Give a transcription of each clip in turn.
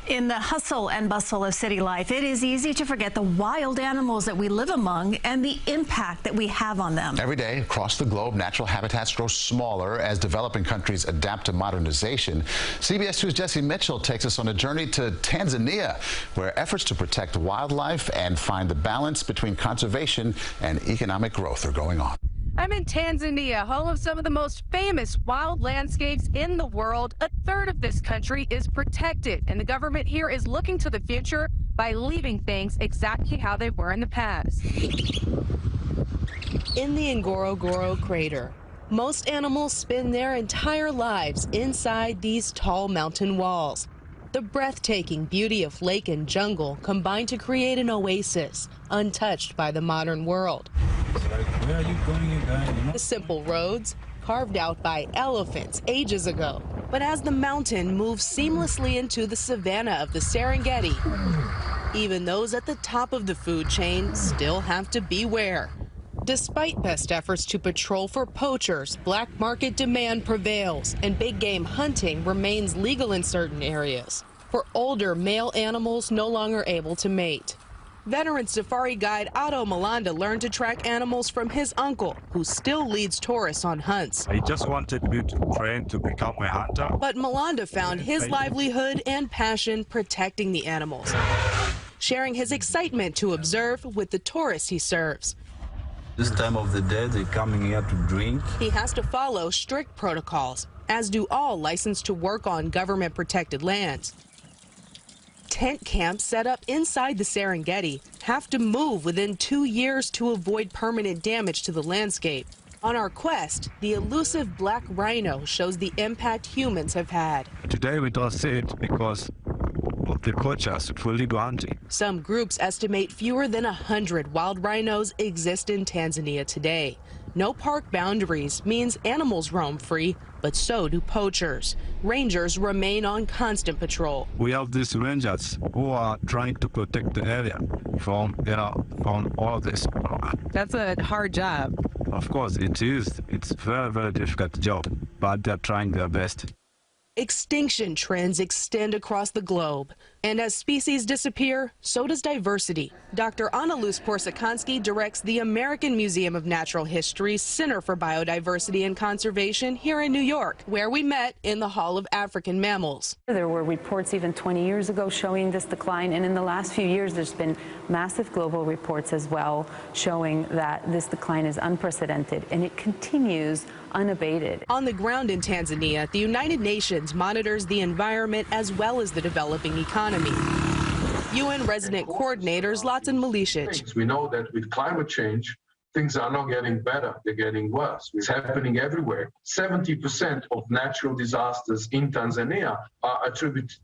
In the hustle and bustle of city life, it is easy to forget the wild animals that we live among and the impact that we have on them. Every day across the globe, natural habitats grow smaller as developing countries adapt to modernization. CBS 2's Jessi Mitchell takes us on a journey to Tanzania, where efforts to protect wildlife and find the balance between conservation and economic growth are going on. I'm in Tanzania, home of some of the most famous wild landscapes in the world. A third of this country is protected, and the government here is looking to the future by leaving things exactly how they were in the past. In the Ngorongoro crater, most animals spend their entire lives inside these tall mountain walls. The breathtaking beauty of lake and jungle combine to create an oasis, untouched by the modern world. Where are you going, guys? The simple roads, carved out by elephants ages ago. But as the mountain moves seamlessly into the savanna of the Serengeti, even those at the top of the food chain still have to beware. Despite best efforts to patrol for poachers, black market demand prevails, and big game hunting remains legal in certain areas. For older male animals no longer able to mate. Veteran safari guide Otto Malanda learned to track animals from his uncle, who still leads tourists on hunts. I just wanted me to train to become a hunter. But Malanda found his livelihood and passion protecting the animals, sharing his excitement to observe with the tourists he serves. This time of the day, they're coming here to drink. He has to follow strict protocols, as do all licensed to work on government-protected lands. Tent camps set up inside the Serengeti have to move within 2 years to avoid permanent damage to the landscape. On our quest, the elusive black rhino shows the impact humans have had. Today we don't see it because of the poachers fully hunting. Some groups estimate fewer than 100 wild rhinos exist in Tanzania today. No park boundaries means animals roam free, but so do poachers. Rangers remain on constant patrol. We have these rangers who are trying to protect the area from all this. That's a hard job. Of course it is. It's a very, very difficult job, but they're trying their best. Extinction trends extend across the globe, and as species disappear, so does diversity. Dr. Annaluz Porsakanski directs the American Museum of Natural History's Center for Biodiversity and Conservation here in New York, where we met in the Hall of African Mammals. There were reports even 20 years ago showing this decline, and in the last few years there's been massive global reports as well showing that this decline is unprecedented, and it continues unabated. On the ground in Tanzania, the United Nations monitors the environment as well as the developing economy. UN resident coordinators Latson Malicic. We know that with climate change, things are not getting better, they're getting worse. It's happening everywhere. 70% of natural disasters in Tanzania are attributed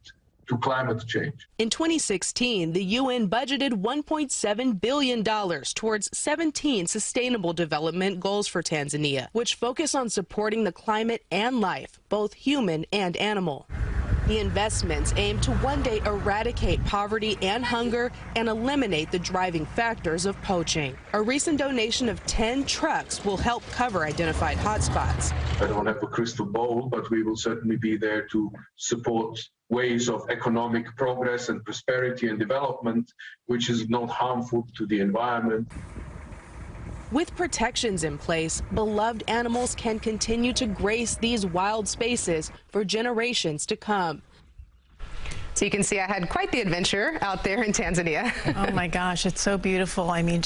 to climate change. In 2016, the UN budgeted $1.7 billion towards 17 sustainable development goals for Tanzania, which focus on supporting the climate and life, both human and animal. The investments aim to one day eradicate poverty and hunger and eliminate the driving factors of poaching. A recent donation of 10 trucks will help cover identified hotspots. I don't have a crystal ball, but we will certainly be there to support ways of economic progress and prosperity and development, which is not harmful to the environment. With protections in place, beloved animals can continue to grace these wild spaces for generations to come. So you can see I had quite the adventure out there in Tanzania. Oh my gosh, it's so beautiful. I mean,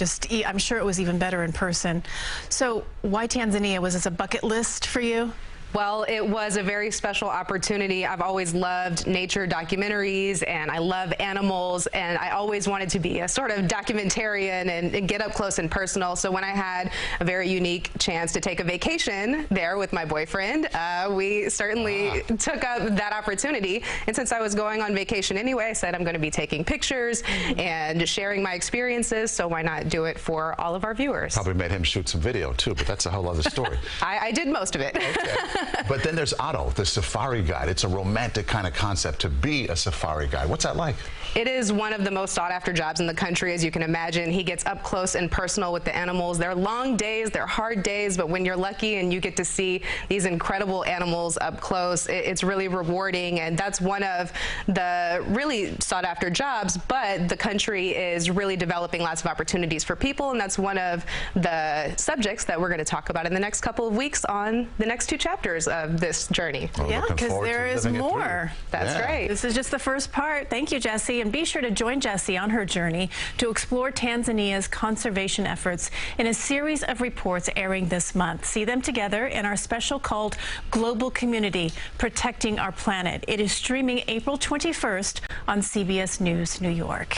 I'm sure it was even better in person. So why Tanzania? Was this a bucket list for you? Well, it was a very special opportunity. I've always loved nature documentaries, and I love animals, and I always wanted to be a sort of documentarian and get up close and personal. So when I had a very unique chance to take a vacation there with my boyfriend, we certainly took up that opportunity. And since I was going on vacation anyway, I said I'm going to be taking pictures and sharing my experiences, so why not do it for all of our viewers? Probably made him shoot some video too, but that's a whole other story. I did most of it. Okay. But then there's Otto, the safari guide. It's a romantic kind of concept to be a safari guide. What's that like? It is one of the most sought after jobs in the country, as you can imagine. He gets up close and personal with the animals. They're long days, they're hard days, but when you're lucky and you get to see these incredible animals up close, it's really rewarding, and that's one of the really sought after jobs. But the country is really developing lots of opportunities for people, and that's one of the subjects that we're going to talk about in the next couple of weeks on the next 2 chapters of this journey. Well, yeah, because there is more. That's right. This is just the first part. Thank you, Jessi. And be sure to join Jessi on her journey to explore Tanzania's conservation efforts in a series of reports airing this month. See them together in our special called Global Community, Protecting Our Planet. It is streaming April 21st on CBS News New York.